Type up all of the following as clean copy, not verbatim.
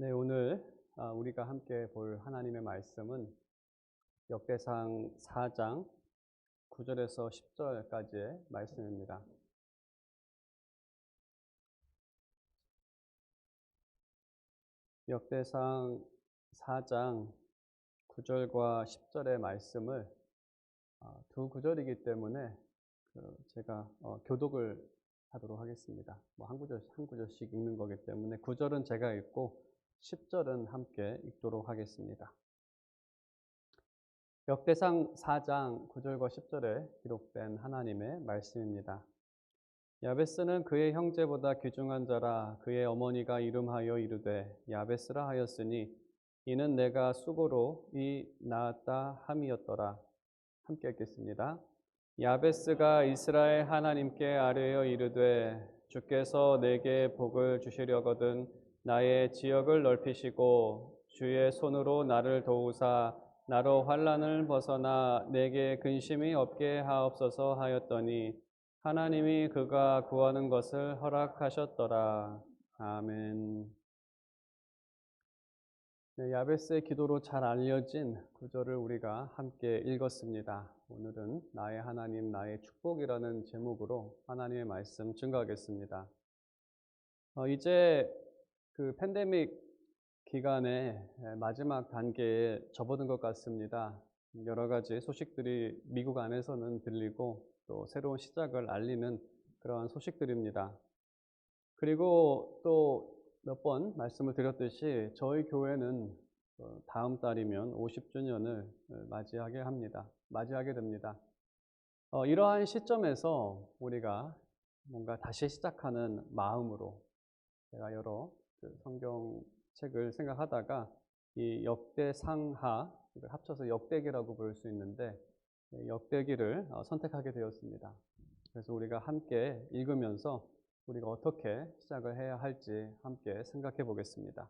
네, 오늘 우리가 함께 볼 하나님의 말씀은 역대상 4장 9절에서 10절까지의 말씀입니다. 역대상 4장 9절과 10절의 말씀을 두 구절이기 때문에 제가 교독을 하도록 하겠습니다. 한 구절씩 읽는 거기 때문에 9절은 제가 읽고 10절은 함께 읽도록 하겠습니다. 역대상 4장 9절과 10절에 기록된 하나님의 말씀입니다. 야베스는 그의 형제보다 귀중한 자라. 그의 어머니가 이름하여 이르되 야베스라 하였으니 이는 내가 수고로 이 낳았다 함이었더라. 함께 읽겠습니다. 야베스가 이스라엘 하나님께 아뢰어 이르되 주께서 내게 복을 주시려거든 나의 지역을 넓히시고 주의 손으로 나를 도우사 나로 환난을 벗어나 내게 근심이 없게 하옵소서 하였더니 하나님이 그가 구하는 것을 허락하셨더라. 아멘. 네, 야베스의 기도로 잘 알려진 구절을 우리가 함께 읽었습니다. 오늘은 나의 하나님, 나의 축복이라는 제목으로 하나님의 말씀 증거하겠습니다. 이제 그 팬데믹 기간의 마지막 단계에 접어든 것 같습니다. 여러 가지 소식들이 미국 안에서는 들리고 또 새로운 시작을 알리는 그러한 소식들입니다. 그리고 또 몇 번 말씀을 드렸듯이 저희 교회는 다음 달이면 50주년을 맞이하게 됩니다. 이러한 시점에서 우리가 뭔가 다시 시작하는 마음으로 제가 여러 성경책을 생각하다가 이 역대상하, 이걸 합쳐서 역대기라고 부를 수 있는데 역대기를 선택하게 되었습니다. 그래서 우리가 함께 읽으면서 우리가 어떻게 시작을 해야 할지 함께 생각해 보겠습니다.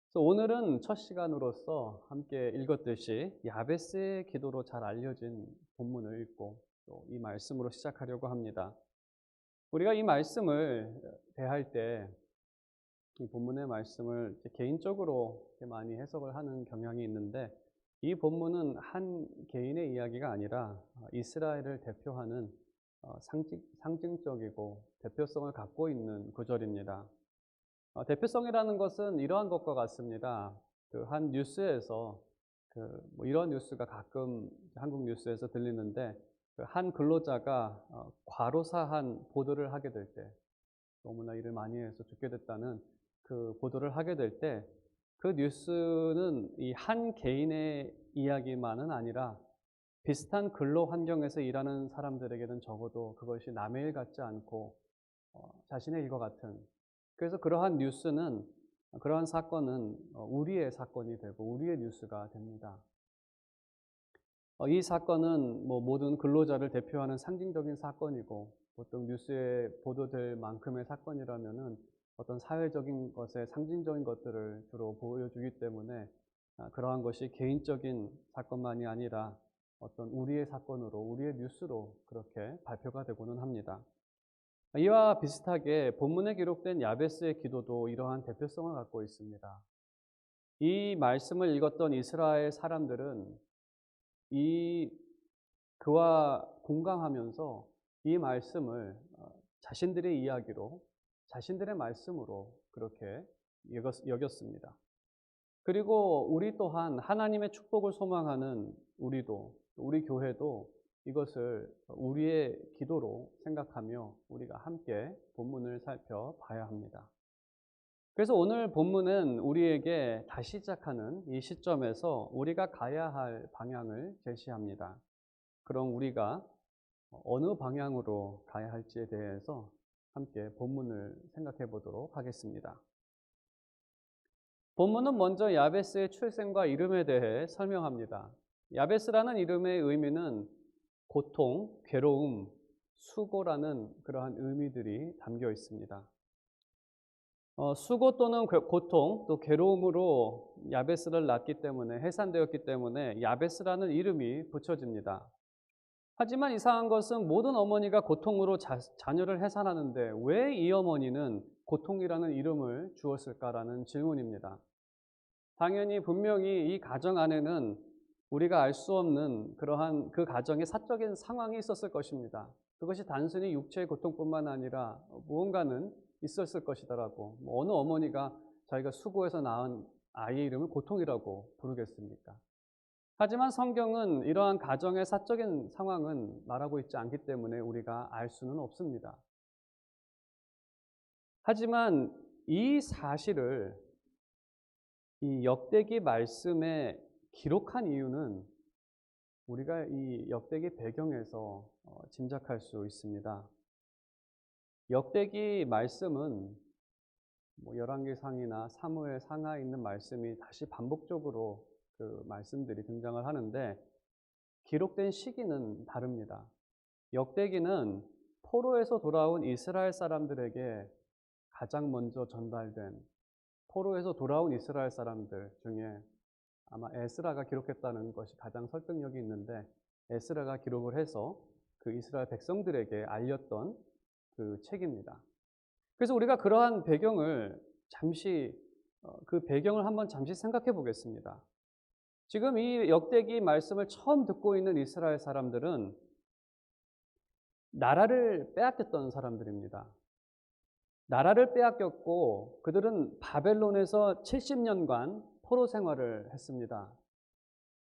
그래서 오늘은 첫 시간으로서 함께 읽었듯이 야베스의 기도로 잘 알려진 본문을 읽고 또 이 말씀으로 시작하려고 합니다. 우리가 이 말씀을 대할 때 이 본문의 말씀을 개인적으로 많이 해석을 하는 경향이 있는데 이 본문은 한 개인의 이야기가 아니라 이스라엘을 대표하는 상징적이고 대표성을 갖고 있는 구절입니다. 대표성이라는 것은 이러한 것과 같습니다. 한 뉴스에서 이런 뉴스가 가끔 한국 뉴스에서 들리는데 한 근로자가 과로사한 보도를 하게 될 때, 너무나 일을 많이 해서 죽게 됐다는 그 보도를 하게 될 때 그 뉴스는 이 한 개인의 이야기만은 아니라 비슷한 근로 환경에서 일하는 사람들에게는 적어도 그것이 남의 일 같지 않고 자신의 일과 같은, 그래서 그러한 사건은 우리의 사건이 되고 우리의 뉴스가 됩니다. 이 사건은 모든 근로자를 대표하는 상징적인 사건이고 보통 뉴스에 보도될 만큼의 사건이라면은 어떤 사회적인 것의 상징적인 것들을 주로 보여주기 때문에 그러한 것이 개인적인 사건만이 아니라 어떤 우리의 사건으로, 우리의 뉴스로 그렇게 발표가 되고는 합니다. 이와 비슷하게 본문에 기록된 야베스의 기도도 이러한 대표성을 갖고 있습니다. 이 말씀을 읽었던 이스라엘 사람들은 그와 공감하면서 이 말씀을 자신들의 이야기로, 자신들의 말씀으로 그렇게 여겼습니다. 그리고 우리 또한 하나님의 축복을 소망하는 우리 교회도 이것을 우리의 기도로 생각하며 우리가 함께 본문을 살펴봐야 합니다. 그래서 오늘 본문은 우리에게 다시 시작하는 이 시점에서 우리가 가야 할 방향을 제시합니다. 그럼 우리가 어느 방향으로 가야 할지에 대해서 함께 본문을 생각해 보도록 하겠습니다. 본문은 먼저 야베스의 출생과 이름에 대해 설명합니다. 야베스라는 이름의 의미는 고통, 괴로움, 수고라는 그러한 의미들이 담겨 있습니다. 수고 또는 고통, 또 괴로움으로 야베스를 낳기 때문에, 해산되었기 때문에 야베스라는 이름이 붙여집니다. 하지만 이상한 것은 모든 어머니가 고통으로 자녀를 해산하는데 왜 이 어머니는 고통이라는 이름을 주었을까라는 질문입니다. 당연히 분명히 이 가정 안에는 우리가 알 수 없는 그러한 그 가정의 사적인 상황이 있었을 것입니다. 그것이 단순히 육체의 고통뿐만 아니라 무언가는 있었을 것이더라고. 뭐 어느 어머니가 자기가 수고해서 낳은 아이의 이름을 고통이라고 부르겠습니까? 하지만 성경은 이러한 가정의 사적인 상황은 말하고 있지 않기 때문에 우리가 알 수는 없습니다. 하지만 이 사실을 이 역대기 말씀에 기록한 이유는 우리가 이 역대기 배경에서 짐작할 수 있습니다. 역대기 말씀은 뭐 열왕기상이나 사무엘 상하에 있는 말씀이 다시 반복적으로 그 말씀들이 등장을 하는데 기록된 시기는 다릅니다. 역대기는 포로에서 돌아온 이스라엘 사람들에게 가장 먼저 전달된 포로에서 돌아온 이스라엘 사람들 중에 아마 에스라가 기록했다는 것이 가장 설득력이 있는데 에스라가 기록을 해서 그 이스라엘 백성들에게 알렸던 그 책입니다. 그래서 우리가 그러한 배경을 그 배경을 한번 잠시 생각해 보겠습니다. 지금 이 역대기 말씀을 처음 듣고 있는 이스라엘 사람들은 나라를 빼앗겼던 사람들입니다. 나라를 빼앗겼고 그들은 바벨론에서 70년간 포로 생활을 했습니다.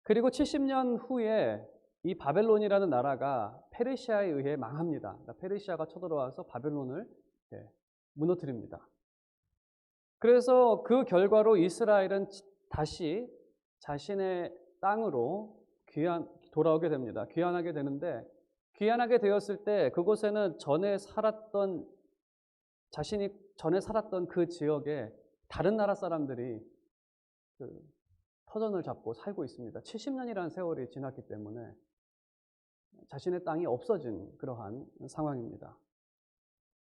그리고 70년 후에 이 바벨론이라는 나라가 페르시아에 의해 망합니다. 그러니까 페르시아가 쳐들어와서 바벨론을 무너뜨립니다. 그래서 그 결과로 이스라엘은 다시 자신의 땅으로 돌아오게 됩니다. 귀환하게 되는데 귀환하게 되었을 때 그곳에는 자신이 전에 살았던 그 지역에 다른 나라 사람들이 터전을 잡고 살고 있습니다. 70년이라는 세월이 지났기 때문에 자신의 땅이 없어진 그러한 상황입니다.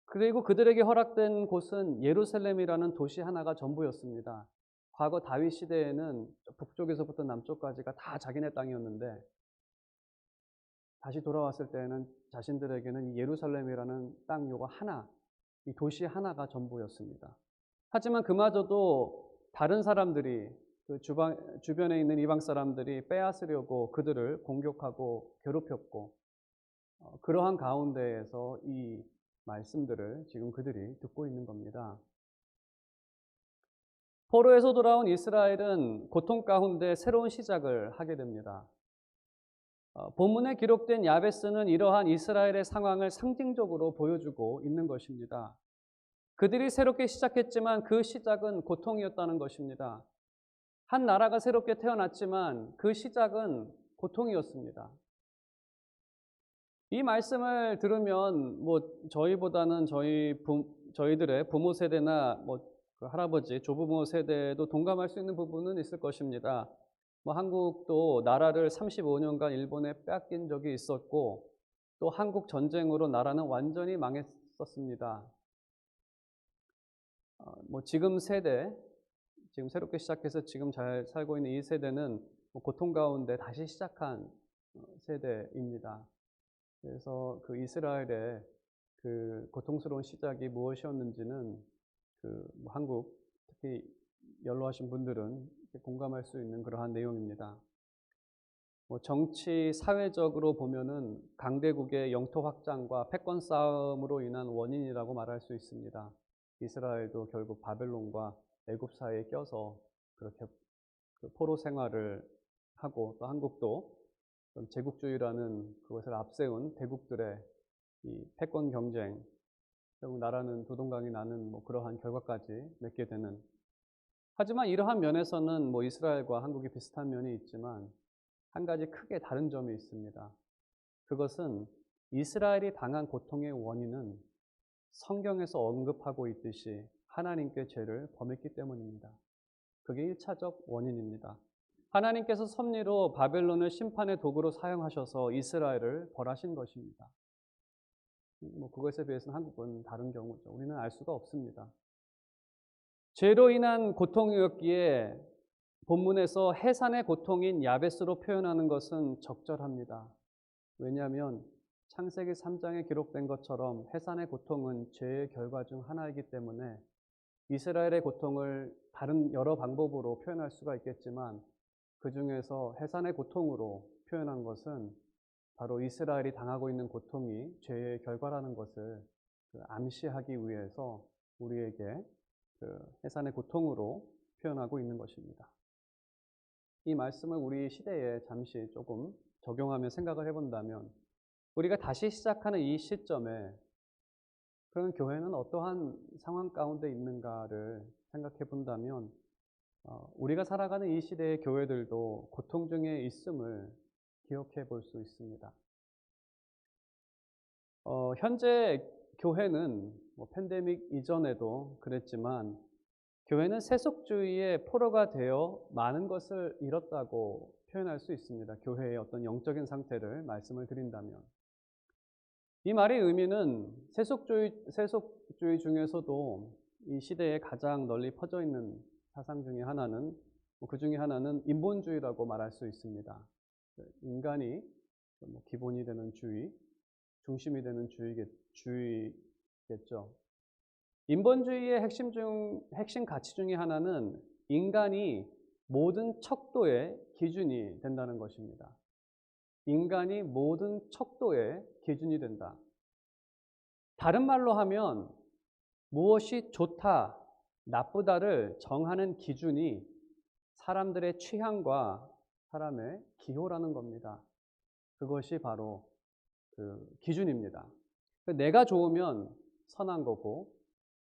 그리고 그들에게 허락된 곳은 예루살렘이라는 도시 하나가 전부였습니다. 과거 다윗 시대에는 북쪽에서부터 남쪽까지가 다 자기네 땅이었는데 다시 돌아왔을 때는 자신들에게는 이 예루살렘이라는 땅 요거 하나, 이 도시 하나가 전부였습니다. 하지만 그마저도 다른 사람들이 그 주변에 있는 이방 사람들이 빼앗으려고 그들을 공격하고 괴롭혔고 그러한 가운데에서 이 말씀들을 지금 그들이 듣고 있는 겁니다. 포로에서 돌아온 이스라엘은 고통 가운데 새로운 시작을 하게 됩니다. 본문에 기록된 야베스는 이러한 이스라엘의 상황을 상징적으로 보여주고 있는 것입니다. 그들이 새롭게 시작했지만 그 시작은 고통이었다는 것입니다. 한 나라가 새롭게 태어났지만 그 시작은 고통이었습니다. 이 말씀을 들으면 뭐 저희보다는 저희들의 부모 세대나 그 할아버지, 조부모 세대도 동감할 수 있는 부분은 있을 것입니다. 한국도 나라를 35년간 일본에 빼앗긴 적이 있었고 또 한국 전쟁으로 나라는 완전히 망했었습니다. 지금 새롭게 시작해서 지금 잘 살고 있는 이 세대는 고통 가운데 다시 시작한 세대입니다. 그래서 그 이스라엘의 그 고통스러운 시작이 무엇이었는지는 한국 특히 연로하신 분들은 공감할 수 있는 그러한 내용입니다. 정치 사회적으로 보면은 강대국의 영토 확장과 패권 싸움으로 인한 원인이라고 말할 수 있습니다. 이스라엘도 결국 바벨론과 애굽 사이에 껴서 그렇게 포로 생활을 하고 또 한국도 제국주의라는 그것을 앞세운 대국들의 이 패권 경쟁, 결국 나라는 두동강이 나는 그러한 결과까지 맺게 되는. 하지만 이러한 면에서는 이스라엘과 한국이 비슷한 면이 있지만 한 가지 크게 다른 점이 있습니다. 그것은 이스라엘이 당한 고통의 원인은 성경에서 언급하고 있듯이 하나님께 죄를 범했기 때문입니다. 그게 1차적 원인입니다. 하나님께서 섭리로 바벨론을 심판의 도구로 사용하셔서 이스라엘을 벌하신 것입니다. 그것에 비해서는 한국은 다른 경우죠. 우리는 알 수가 없습니다. 죄로 인한 고통이었기에 본문에서 해산의 고통인 야베스로 표현하는 것은 적절합니다. 왜냐하면 창세기 3장에 기록된 것처럼 해산의 고통은 죄의 결과 중 하나이기 때문에 이스라엘의 고통을 다른 여러 방법으로 표현할 수가 있겠지만 그중에서 해산의 고통으로 표현한 것은 바로 이스라엘이 당하고 있는 고통이 죄의 결과라는 것을 암시하기 위해서 우리에게 해산의 고통으로 표현하고 있는 것입니다. 이 말씀을 우리 시대에 잠시 조금 적용하며 생각을 해본다면 우리가 다시 시작하는 이 시점에 그런 교회는 어떠한 상황 가운데 있는가를 생각해 본다면 우리가 살아가는 이 시대의 교회들도 고통 중에 있음을 기억해 볼 수 있습니다. 현재 교회는 팬데믹 이전에도 그랬지만 교회는 세속주의의 포로가 되어 많은 것을 잃었다고 표현할 수 있습니다. 교회의 어떤 영적인 상태를 말씀을 드린다면. 이 말의 의미는 세속주의 중에서도 이 시대에 가장 널리 퍼져 있는 사상 중에 하나는 그 중에 하나는 인본주의라고 말할 수 있습니다. 인간이 기본이 되는 주의, 중심이 되는 주의겠죠. 인본주의의 핵심 가치 중에 하나는 인간이 모든 척도의 기준이 된다는 것입니다. 인간이 모든 척도의 기준이 된다. 다른 말로 하면 무엇이 좋다, 나쁘다를 정하는 기준이 사람들의 취향과 사람의 기호라는 겁니다. 그것이 바로 그 기준입니다. 내가 좋으면 선한 거고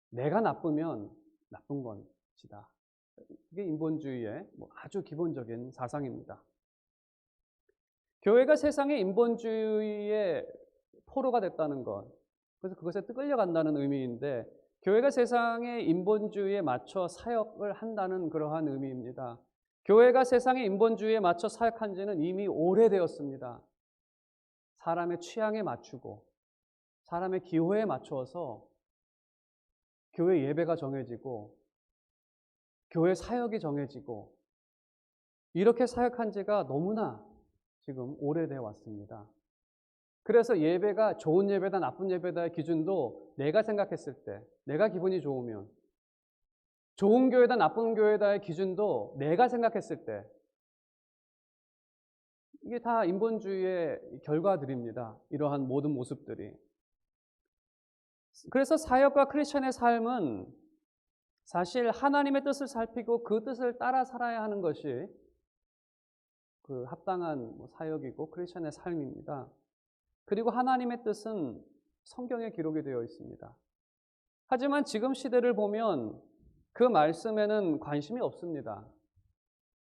내가 나쁘면 나쁜 것이다. 이게 인본주의의 아주 기본적인 사상입니다. 교회가 세상의 인본주의의 포로가 됐다는 것, 그래서 그것에 끌려간다는 의미인데 교회가 세상의 인본주의에 맞춰 사역을 한다는 그러한 의미입니다. 교회가 세상의 인본주의에 맞춰 사역한 지는 이미 오래되었습니다. 사람의 취향에 맞추고 사람의 기호에 맞추어서 교회 예배가 정해지고 교회 사역이 정해지고 이렇게 사역한 지가 너무나 지금 오래되어 왔습니다. 그래서 예배가 좋은 예배다 나쁜 예배다의 기준도 내가 생각했을 때 내가 기분이 좋으면 좋은 교회다 나쁜 교회다의 기준도 내가 생각했을 때 이게 다 인본주의의 결과들입니다. 이러한 모든 모습들이. 그래서 사역과 크리스천의 삶은 사실 하나님의 뜻을 살피고 그 뜻을 따라 살아야 하는 것이 그 합당한 사역이고 크리스천의 삶입니다. 그리고 하나님의 뜻은 성경에 기록이 되어 있습니다. 하지만 지금 시대를 보면 그 말씀에는 관심이 없습니다.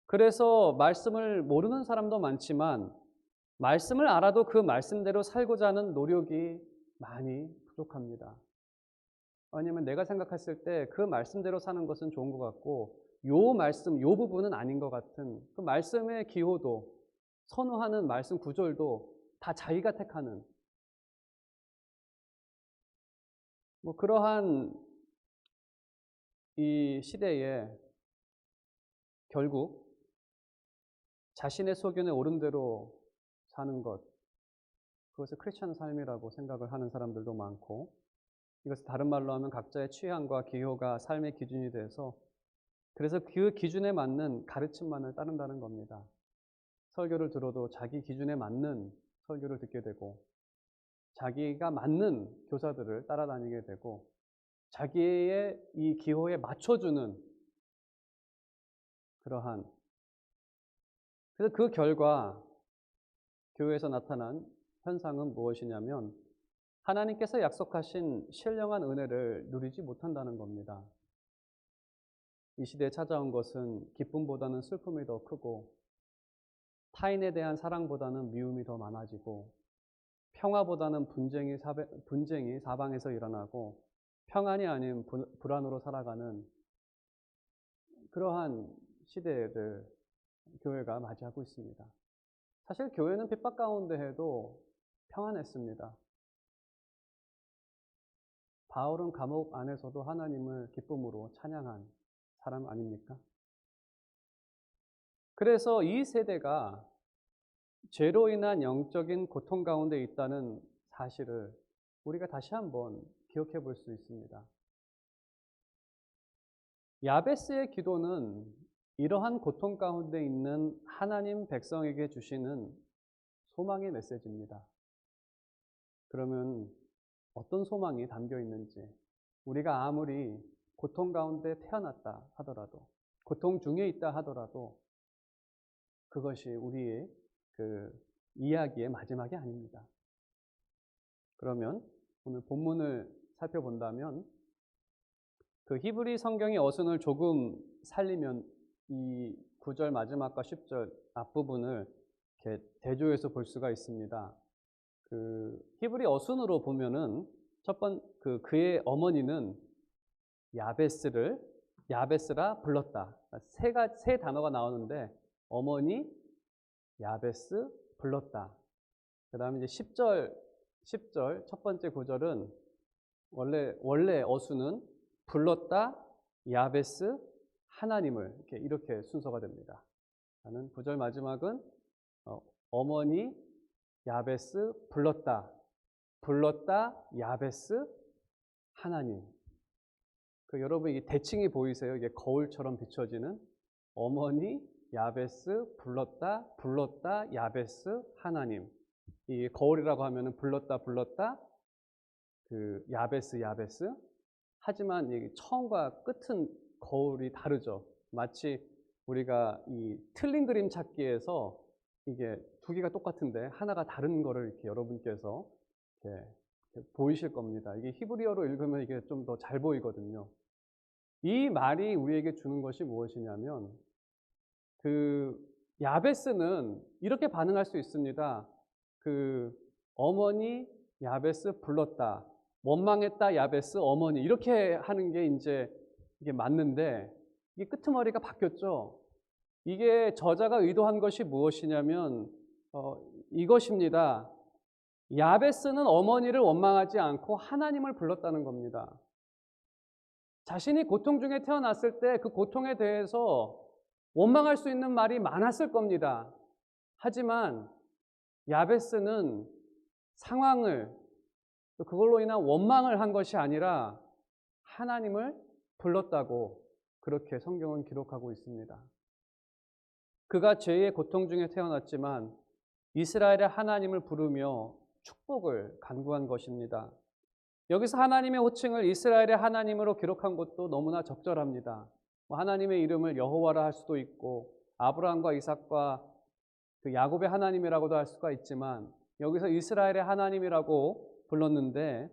그래서 말씀을 모르는 사람도 많지만 말씀을 알아도 그 말씀대로 살고자 하는 노력이 많이 부족합니다. 왜냐하면 내가 생각했을 때 그 말씀대로 사는 것은 좋은 것 같고 요 말씀, 요 부분은 아닌 것 같은 그 말씀의 기호도 선호하는 말씀 구절도 다 자기가 택하는 그러한 이 시대에 결국 자신의 소견에 옳은 대로 사는 것, 그것을 크리스천 삶이라고 생각을 하는 사람들도 많고 이것을 다른 말로 하면 각자의 취향과 기호가 삶의 기준이 돼서 그래서 그 기준에 맞는 가르침만을 따른다는 겁니다. 설교를 들어도 자기 기준에 맞는 설교를 듣게 되고 자기가 맞는 교사들을 따라다니게 되고 자기의 이 기호에 맞춰주는 그러한 그래서 그 결과 교회에서 나타난 현상은 무엇이냐면 하나님께서 약속하신 신령한 은혜를 누리지 못한다는 겁니다. 이 시대에 찾아온 것은 기쁨보다는 슬픔이 더 크고 타인에 대한 사랑보다는 미움이 더 많아지고 평화보다는 분쟁이 사방에서 일어나고 평안이 아닌 불안으로 살아가는 그러한 시대를 교회가 맞이하고 있습니다. 사실 교회는 핍박 가운데 해도 평안했습니다. 바울은 감옥 안에서도 하나님을 기쁨으로 찬양한 사람 아닙니까? 그래서 이 세대가 죄로 인한 영적인 고통 가운데 있다는 사실을 우리가 다시 한번 기억해 볼 수 있습니다. 야베스의 기도는 이러한 고통 가운데 있는 하나님 백성에게 주시는 소망의 메시지입니다. 그러면 어떤 소망이 담겨 있는지, 우리가 아무리 고통 가운데 태어났다 하더라도, 고통 중에 있다 하더라도 그것이 우리의 그 이야기의 마지막이 아닙니다. 그러면 오늘 본문을 살펴본다면 그 히브리 성경의 어순을 조금 살리면 이 9절 마지막과 10절 앞부분을 이렇게 대조해서 볼 수가 있습니다. 그 히브리 어순으로 보면은 그의 어머니는 야베스라 불렀다. 세 단어가 나오는데 어머니 야베스 불렀다. 그다음에 이제 10절 첫 번째 구절은 원래 어순은 불렀다 야베스 하나님을 이렇게 순서가 됩니다. 나는 9절 마지막은 어머니 야베스 불렀다 야베스 하나님. 여러분 이게 대칭이 보이세요? 이게 거울처럼 비춰지는 어머니 야베스 불렀다 야베스 하나님. 이 거울이라고 하면은 불렀다 그 야베스. 하지만 이 처음과 끝은 거울이 다르죠. 마치 우리가 이 틀린 그림 찾기에서 이게 두 개가 똑같은데 하나가 다른 거를 이렇게 여러분께서 이렇게 보이실 겁니다. 이게 히브리어로 읽으면 이게 좀 더 잘 보이거든요. 이 말이 우리에게 주는 것이 무엇이냐면 그 야베스는 이렇게 반응할 수 있습니다. 그 어머니 야베스 불렀다. 원망했다 야베스 어머니 이렇게 하는 게 이제 이게 맞는데 이게 끄트머리가 바뀌었죠. 이게 저자가 의도한 것이 무엇이냐면 이것입니다. 야베스는 어머니를 원망하지 않고 하나님을 불렀다는 겁니다. 자신이 고통 중에 태어났을 때 그 고통에 대해서 원망할 수 있는 말이 많았을 겁니다. 하지만 야베스는 상황을 그걸로 인한 원망을 한 것이 아니라 하나님을 불렀다고 그렇게 성경은 기록하고 있습니다. 그가 죄의 고통 중에 태어났지만 이스라엘의 하나님을 부르며 축복을 간구한 것입니다. 여기서 하나님의 호칭을 이스라엘의 하나님으로 기록한 것도 너무나 적절합니다. 하나님의 이름을 여호와라 할 수도 있고 아브라함과 이삭과 그 야곱의 하나님이라고도 할 수가 있지만 여기서 이스라엘의 하나님이라고 불렀는데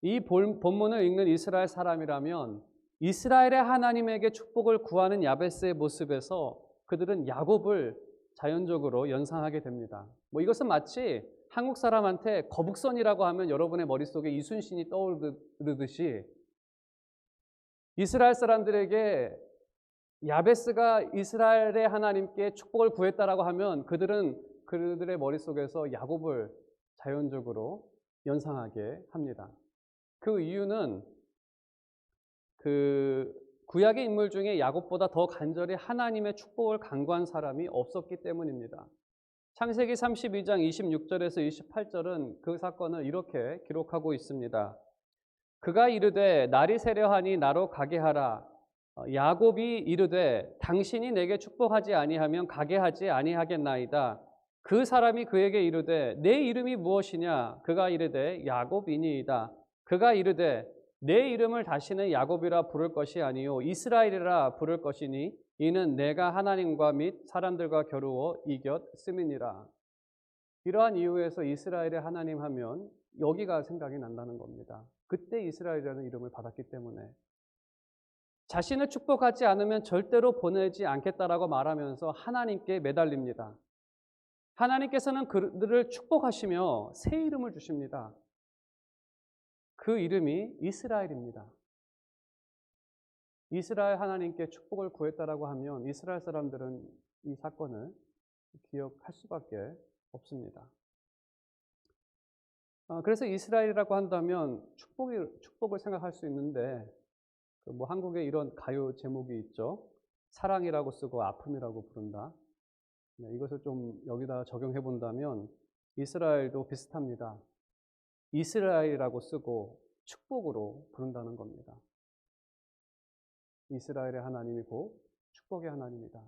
이 본문을 읽는 이스라엘 사람이라면 이스라엘의 하나님에게 축복을 구하는 야베스의 모습에서 그들은 야곱을 자연적으로 연상하게 됩니다. 이것은 마치 한국 사람한테 거북선이라고 하면 여러분의 머릿속에 이순신이 떠오르듯이 이스라엘 사람들에게 야베스가 이스라엘의 하나님께 축복을 구했다라고 하면 그들의 머릿속에서 야곱을 자연적으로 연상하게 합니다. 그 이유는 그 구약의 인물 중에 야곱보다 더 간절히 하나님의 축복을 간구한 사람이 없었기 때문입니다. 창세기 32장 26절에서 28절은 그 사건을 이렇게 기록하고 있습니다. 그가 이르되 날이 새려하니 나로 가게 하라. 야곱이 이르되 당신이 내게 축복하지 아니하면 가게 하지 아니하겠나이다. 그 사람이 그에게 이르되 내 이름이 무엇이냐? 그가 이르되 야곱이니이다. 그가 이르되 내 이름을 다시는 야곱이라 부를 것이 아니요 이스라엘이라 부를 것이니 이는 내가 하나님과 및 사람들과 겨루어 이겼음이니라. 이러한 이유에서 이스라엘의 하나님 하면 여기가 생각이 난다는 겁니다. 그때 이스라엘이라는 이름을 받았기 때문에 자신을 축복하지 않으면 절대로 보내지 않겠다라고 말하면서 하나님께 매달립니다. 하나님께서는 그들을 축복하시며 새 이름을 주십니다. 그 이름이 이스라엘입니다. 이스라엘 하나님께 축복을 구했다라고 하면 이스라엘 사람들은 이 사건을 기억할 수밖에 없습니다. 그래서 이스라엘이라고 한다면 축복을 생각할 수 있는데 한국에 이런 가요 제목이 있죠. 사랑이라고 쓰고 아픔이라고 부른다. 이것을 좀 여기다 적용해 본다면 이스라엘도 비슷합니다. 이스라엘이라고 쓰고 축복으로 부른다는 겁니다. 이스라엘의 하나님이 곧 축복의 하나님이다.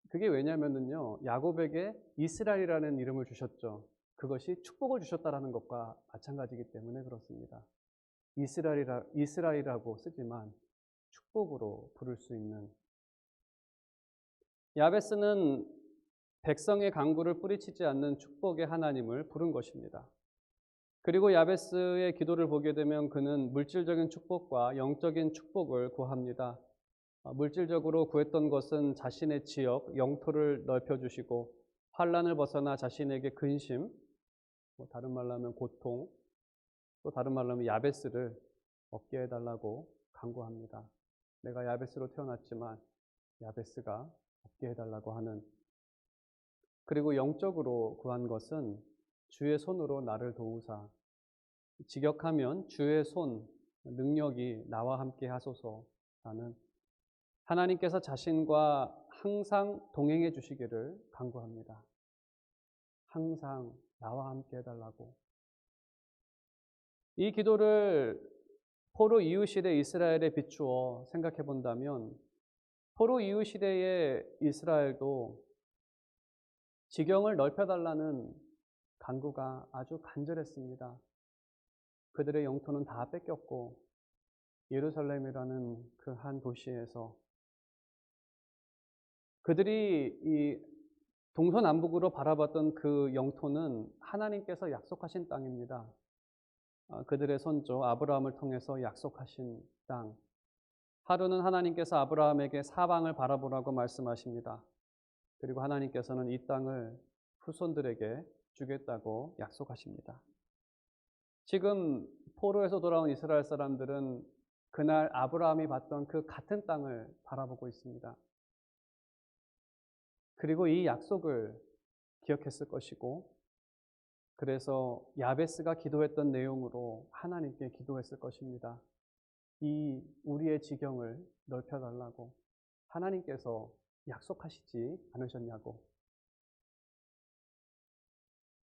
그게 왜냐면은요, 야곱에게 이스라엘이라는 이름을 주셨죠. 그것이 축복을 주셨다라는 것과 마찬가지이기 때문에 그렇습니다. 이스라엘이라고 쓰지만 축복으로 부를 수 있는, 야베스는 백성의 간구를 뿌리치지 않는 축복의 하나님을 부른 것입니다. 그리고 야베스의 기도를 보게 되면 그는 물질적인 축복과 영적인 축복을 구합니다. 물질적으로 구했던 것은 자신의 지역, 영토를 넓혀주시고 환란을 벗어나 자신에게 근심, 다른 말로 하면 고통, 또 다른 말로 하면 야베스를 얻게 해달라고 간구합니다. 내가 야베스로 태어났지만 야베스가 얻게 해달라고 하는, 그리고 영적으로 구한 것은 주의 손으로 나를 도우사, 직역하면 주의 손, 능력이 나와 함께 하소서라는, 하나님께서 자신과 항상 동행해 주시기를 간구합니다. 항상 나와 함께 해달라고. 이 기도를 포로 이후 시대 이스라엘에 비추어 생각해 본다면, 포로 이후 시대의 이스라엘도 지경을 넓혀달라는 간구가 아주 간절했습니다. 그들의 영토는 다 뺏겼고 예루살렘이라는 그 한 도시에서 그들이 이 동서남북으로 바라봤던 그 영토는 하나님께서 약속하신 땅입니다. 그들의 선조 아브라함을 통해서 약속하신 땅. 하루는 하나님께서 아브라함에게 사방을 바라보라고 말씀하십니다. 그리고 하나님께서는 이 땅을 후손들에게 주겠다고 약속하십니다. 지금 포로에서 돌아온 이스라엘 사람들은 그날 아브라함이 봤던 그 같은 땅을 바라보고 있습니다. 그리고 이 약속을 기억했을 것이고, 그래서 야베스가 기도했던 내용으로 하나님께 기도했을 것입니다. 이 우리의 지경을 넓혀달라고 하나님께서 약속하시지 않으셨냐고.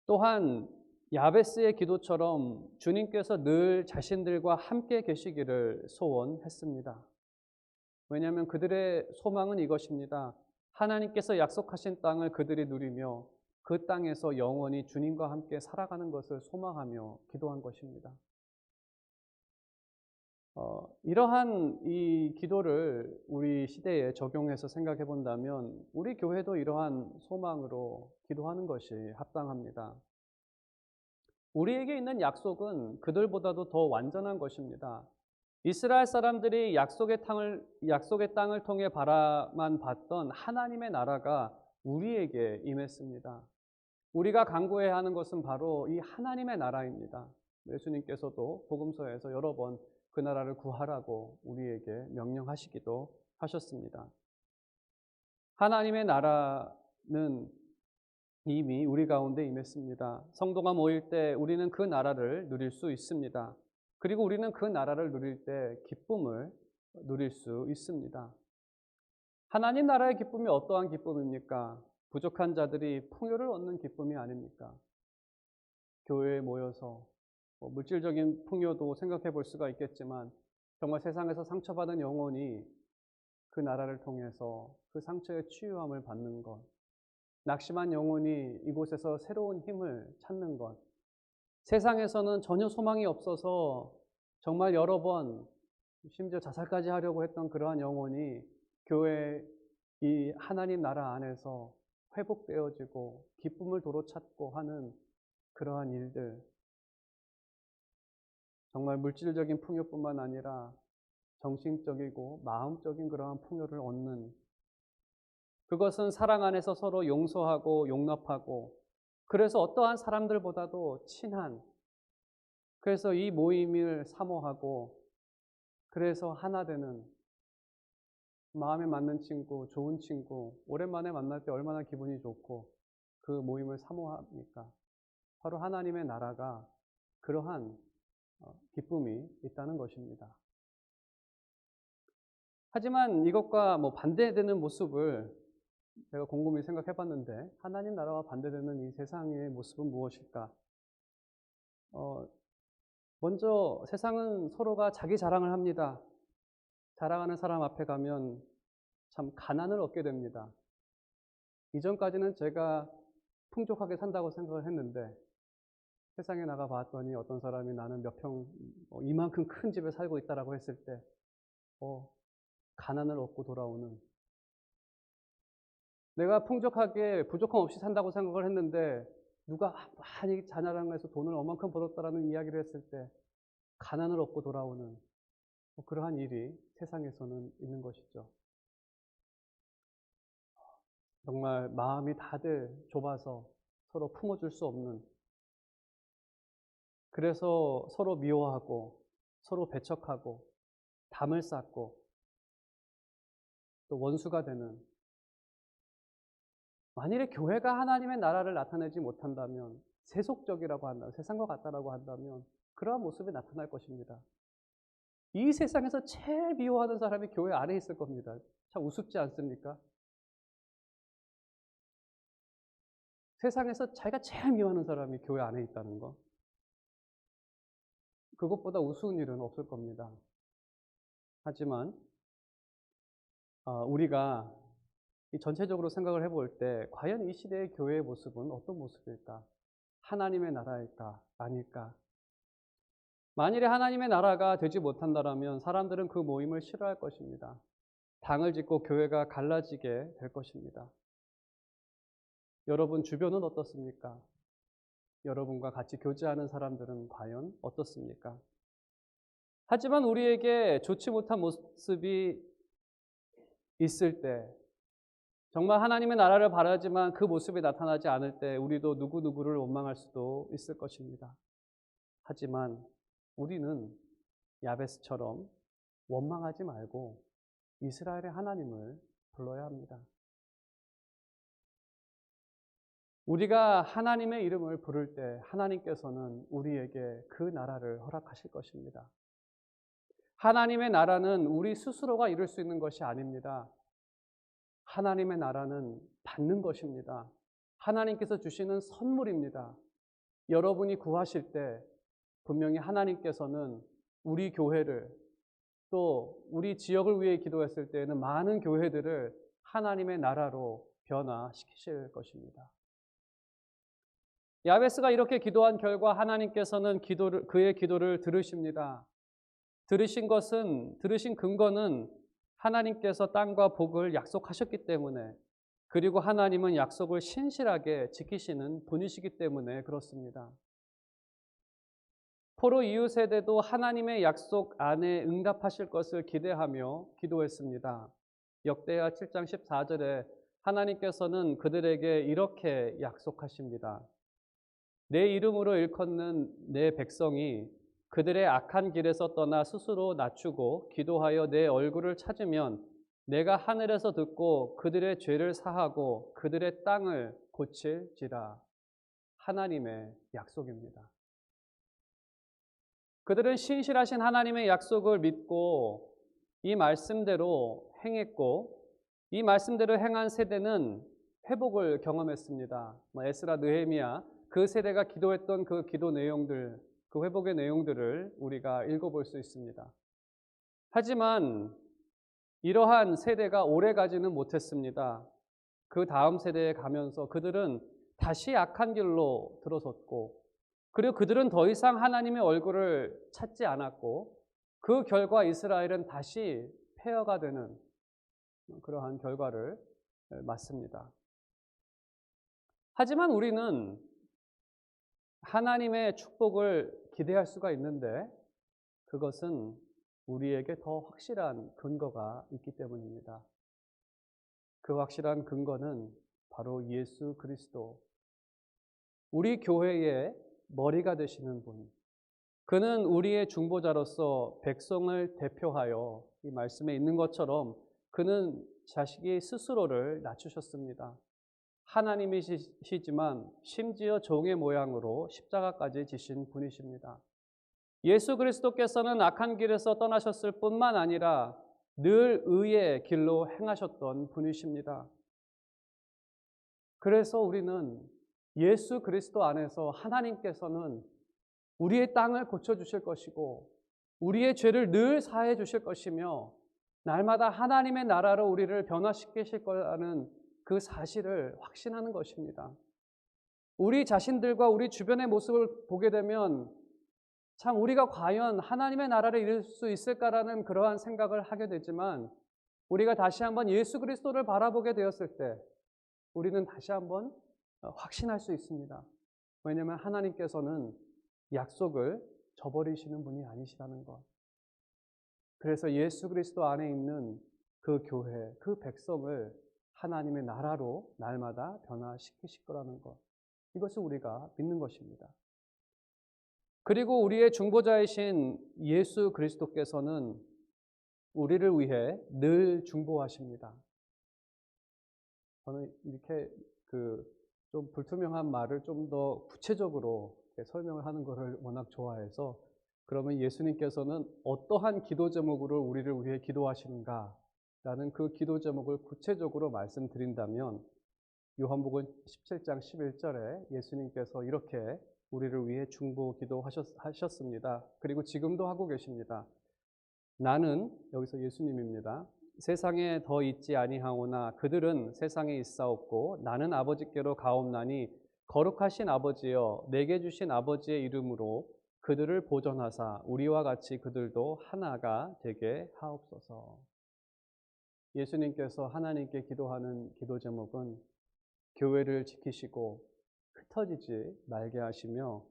또한 야베스의 기도처럼 주님께서 늘 자신들과 함께 계시기를 소원했습니다. 왜냐하면 그들의 소망은 이것입니다. 하나님께서 약속하신 땅을 그들이 누리며 그 땅에서 영원히 주님과 함께 살아가는 것을 소망하며 기도한 것입니다. 이러한 이 기도를 우리 시대에 적용해서 생각해 본다면 우리 교회도 이러한 소망으로 기도하는 것이 합당합니다. 우리에게 있는 약속은 그들보다도 더 완전한 것입니다. 이스라엘 사람들이 약속의 땅을 통해 바라만 봤던 하나님의 나라가 우리에게 임했습니다. 우리가 간구해야 하는 것은 바로 이 하나님의 나라입니다. 예수님께서도 복음서에서 여러 번 그 나라를 구하라고 우리에게 명령하시기도 하셨습니다. 하나님의 나라는 이미 우리 가운데 임했습니다. 성도가 모일 때 우리는 그 나라를 누릴 수 있습니다. 그리고 우리는 그 나라를 누릴 때 기쁨을 누릴 수 있습니다. 하나님 나라의 기쁨이 어떠한 기쁨입니까? 부족한 자들이 풍요를 얻는 기쁨이 아닙니까? 교회에 모여서 물질적인 풍요도 생각해 볼 수가 있겠지만 정말 세상에서 상처받은 영혼이 그 나라를 통해서 그 상처의 치유함을 받는 것, 낙심한 영혼이 이곳에서 새로운 힘을 찾는 것, 세상에서는 전혀 소망이 없어서 정말 여러 번 심지어 자살까지 하려고 했던 그러한 영혼이 교회 이 하나님 나라 안에서 회복되어지고 기쁨을 도로 찾고 하는 그러한 일들, 정말 물질적인 풍요뿐만 아니라 정신적이고 마음적인 그러한 풍요를 얻는, 그것은 사랑 안에서 서로 용서하고 용납하고, 그래서 어떠한 사람들보다도 친한, 그래서 이 모임을 사모하고, 그래서 하나 되는, 마음에 맞는 친구, 좋은 친구, 오랜만에 만날 때 얼마나 기분이 좋고 그 모임을 사모합니까? 바로 하나님의 나라가 그러한 기쁨이 있다는 것입니다. 하지만 이것과 반대되는 모습을 제가 곰곰이 생각해 봤는데, 하나님 나라와 반대되는 이 세상의 모습은 무엇일까? 먼저 세상은 서로가 자기 자랑을 합니다. 자랑하는 사람 앞에 가면 참 가난을 얻게 됩니다. 이전까지는 제가 풍족하게 산다고 생각을 했는데 세상에 나가 봤더니 어떤 사람이 나는 몇 평, 이만큼 큰 집에 살고 있다라고 했을 때 가난을 얻고 돌아오는, 내가 풍족하게 부족함 없이 산다고 생각을 했는데 누가 많이 자녀랑해서 돈을 얼만큼 벌었다라는 이야기를 했을 때 가난을 얻고 돌아오는 그러한 일이 세상에서는 있는 것이죠. 정말 마음이 다들 좁아서 서로 품어줄 수 없는, 그래서 서로 미워하고 서로 배척하고 담을 쌓고 또 원수가 되는, 만일에 교회가 하나님의 나라를 나타내지 못한다면, 세속적이라고 한다면, 세상과 같다라고 한다면 그러한 모습이 나타날 것입니다. 이 세상에서 제일 미워하는 사람이 교회 안에 있을 겁니다. 참 우습지 않습니까? 세상에서 자기가 제일 미워하는 사람이 교회 안에 있다는 거, 그것보다 우스운 일은 없을 겁니다. 하지만 우리가 전체적으로 생각을 해볼 때 과연 이 시대의 교회의 모습은 어떤 모습일까? 하나님의 나라일까? 아닐까? 만일에 하나님의 나라가 되지 못한다면 사람들은 그 모임을 싫어할 것입니다. 당을 짓고 교회가 갈라지게 될 것입니다. 여러분 주변은 어떻습니까? 여러분과 같이 교제하는 사람들은 과연 어떻습니까? 하지만 우리에게 좋지 못한 모습이 있을 때, 정말 하나님의 나라를 바라지만 그 모습이 나타나지 않을 때 우리도 누구누구를 원망할 수도 있을 것입니다. 하지만 우리는 야베스처럼 원망하지 말고 이스라엘의 하나님을 불러야 합니다. 우리가 하나님의 이름을 부를 때 하나님께서는 우리에게 그 나라를 허락하실 것입니다. 하나님의 나라는 우리 스스로가 이룰 수 있는 것이 아닙니다. 하나님의 나라는 받는 것입니다. 하나님께서 주시는 선물입니다. 여러분이 구하실 때 분명히 하나님께서는 우리 교회를, 또 우리 지역을 위해 기도했을 때에는 많은 교회들을 하나님의 나라로 변화시키실 것입니다. 야베스가 이렇게 기도한 결과 하나님께서는 그의 기도를 들으십니다. 들으신 근거는 하나님께서 땅과 복을 약속하셨기 때문에, 그리고 하나님은 약속을 신실하게 지키시는 분이시기 때문에 그렇습니다. 포로 이후 세대도 하나님의 약속 안에 응답하실 것을 기대하며 기도했습니다. 역대하 7장 14절에 하나님께서는 그들에게 이렇게 약속하십니다. 내 이름으로 일컫는 내 백성이 그들의 악한 길에서 떠나 스스로 낮추고 기도하여 내 얼굴을 찾으면 내가 하늘에서 듣고 그들의 죄를 사하고 그들의 땅을 고칠지라. 하나님의 약속입니다. 그들은 신실하신 하나님의 약속을 믿고 이 말씀대로 행했고, 이 말씀대로 행한 세대는 회복을 경험했습니다. 에스라, 느헤미야, 그 세대가 기도했던 그 기도 내용들, 그 회복의 내용들을 우리가 읽어볼 수 있습니다. 하지만 이러한 세대가 오래 가지는 못했습니다. 그 다음 세대에 가면서 그들은 다시 악한 길로 들어섰고, 그리고 그들은 더 이상 하나님의 얼굴을 찾지 않았고, 그 결과 이스라엘은 다시 폐허가 되는 그러한 결과를 맞습니다. 하지만 우리는 하나님의 축복을 기대할 수가 있는데 그것은 우리에게 더 확실한 근거가 있기 때문입니다. 그 확실한 근거는 바로 예수 그리스도, 우리 교회의 머리가 되시는 분, 그는 우리의 중보자로서 백성을 대표하여 이 말씀에 있는 것처럼 그는 자식이 스스로를 낮추셨습니다. 하나님이시지만 심지어 종의 모양으로 십자가까지 지신 분이십니다. 예수 그리스도께서는 악한 길에서 떠나셨을 뿐만 아니라 늘 의의 길로 행하셨던 분이십니다. 그래서 우리는 예수 그리스도 안에서 하나님께서는 우리의 땅을 고쳐주실 것이고 우리의 죄를 늘 사해 주실 것이며 날마다 하나님의 나라로 우리를 변화시키실 거라는 그 사실을 확신하는 것입니다. 우리 자신들과 우리 주변의 모습을 보게 되면 참 우리가 과연 하나님의 나라를 이룰 수 있을까라는 그러한 생각을 하게 되지만, 우리가 다시 한번 예수 그리스도를 바라보게 되었을 때 우리는 다시 한번 확신할 수 있습니다. 왜냐하면 하나님께서는 약속을 저버리시는 분이 아니시라는 것. 그래서 예수 그리스도 안에 있는 그 교회, 그 백성을 하나님의 나라로 날마다 변화시키실 거라는 것. 이것을 우리가 믿는 것입니다. 그리고 우리의 중보자이신 예수 그리스도께서는 우리를 위해 늘 중보하십니다. 저는 이렇게 좀 불투명한 말을 좀 더 구체적으로 설명을 하는 것을 워낙 좋아해서, 그러면 예수님께서는 어떠한 기도 제목으로 우리를 위해 기도하시는가 라는 그 기도 제목을 구체적으로 말씀드린다면, 요한복음 17장 11절에 예수님께서 이렇게 우리를 위해 중보 기도하셨습니다. 그리고 지금도 하고 계십니다. 나는, 여기서 예수님입니다. 세상에 더 있지 아니하오나 그들은 세상에 있사옵고 나는 아버지께로 가옵나니 거룩하신 아버지여 내게 주신 아버지의 이름으로 그들을 보존하사 우리와 같이 그들도 하나가 되게 하옵소서. 예수님께서 하나님께 기도하는 기도 제목은 교회를 지키시고 흩어지지 말게 하시며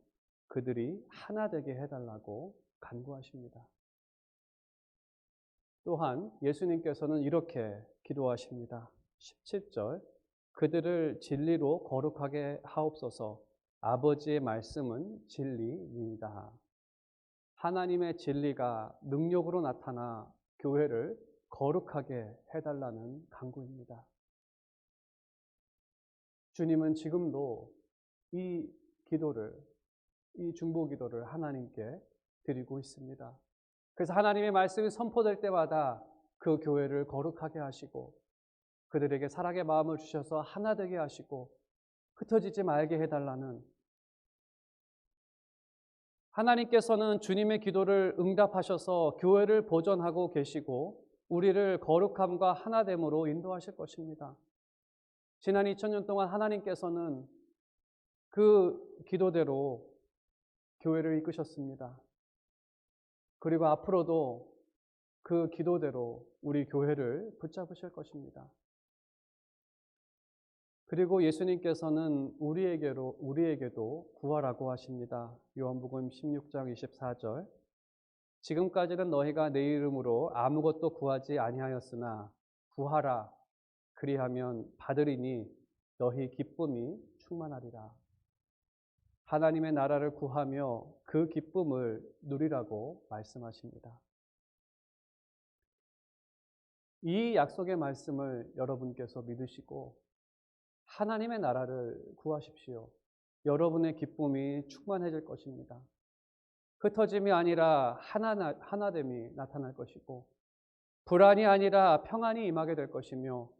그들이 하나 되게 해달라고 간구하십니다. 또한 예수님께서는 이렇게 기도하십니다. 17절, 그들을 진리로 거룩하게 하옵소서. 아버지의 말씀은 진리니이다. 하나님의 진리가 능력으로 나타나 교회를 거룩하게 해달라는 간구입니다. 주님은 지금도 이 기도를, 이 중보 기도를 하나님께 드리고 있습니다. 그래서 하나님의 말씀이 선포될 때마다 그 교회를 거룩하게 하시고 그들에게 사랑의 마음을 주셔서 하나 되게 하시고 흩어지지 말게 해달라는, 하나님께서는 주님의 기도를 응답하셔서 교회를 보존하고 계시고 우리를 거룩함과 하나됨으로 인도하실 것입니다. 지난 2000년 동안 하나님께서는 그 기도대로 교회를 이끄셨습니다. 그리고 앞으로도 그 기도대로 우리 교회를 붙잡으실 것입니다. 그리고 예수님께서는 우리에게도 구하라고 하십니다. 요한복음 16장 24절, 지금까지는 너희가 내 이름으로 아무것도 구하지 아니하였으나 구하라, 그리하면 받으리니 너희 기쁨이 충만하리라. 하나님의 나라를 구하며 그 기쁨을 누리라고 말씀하십니다. 이 약속의 말씀을 여러분께서 믿으시고 하나님의 나라를 구하십시오. 여러분의 기쁨이 충만해질 것입니다. 흩어짐이 아니라 하나됨이 나타날 것이고 불안이 아니라 평안이 임하게 될 것이며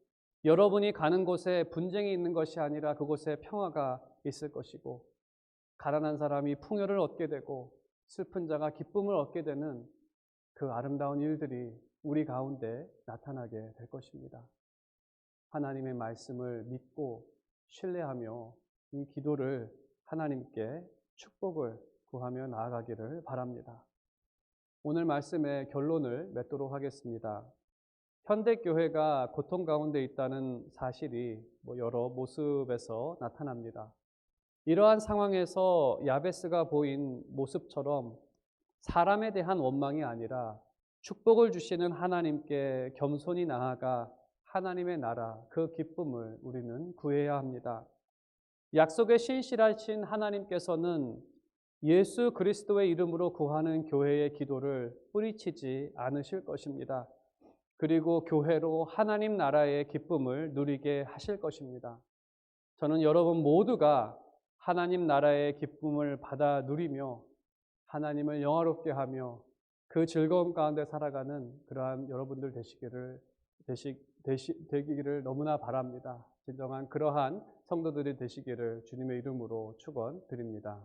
여러분이 가는 곳에 분쟁이 있는 것이 아니라 그곳에 평화가 있을 것이고 가난한 사람이 풍요를 얻게 되고 슬픈 자가 기쁨을 얻게 되는 그 아름다운 일들이 우리 가운데 나타나게 될 것입니다. 하나님의 말씀을 믿고 신뢰하며 이 기도를 하나님께 축복을 구하며 나아가기를 바랍니다. 오늘 말씀의 결론을 맺도록 하겠습니다. 현대교회가 고통 가운데 있다는 사실이 여러 모습에서 나타납니다. 이러한 상황에서 야베스가 보인 모습처럼 사람에 대한 원망이 아니라 축복을 주시는 하나님께 겸손히 나아가 하나님의 나라, 그 기쁨을 우리는 구해야 합니다. 약속의 신실하신 하나님께서는 예수 그리스도의 이름으로 구하는 교회의 기도를 뿌리치지 않으실 것입니다. 그리고 교회로 하나님 나라의 기쁨을 누리게 하실 것입니다. 저는 여러분 모두가 하나님 나라의 기쁨을 받아 누리며 하나님을 영화롭게 하며 그 즐거움 가운데 살아가는 그러한 여러분들 되기를 너무나 바랍니다. 진정한 그러한 성도들이 되시기를 주님의 이름으로 축원드립니다.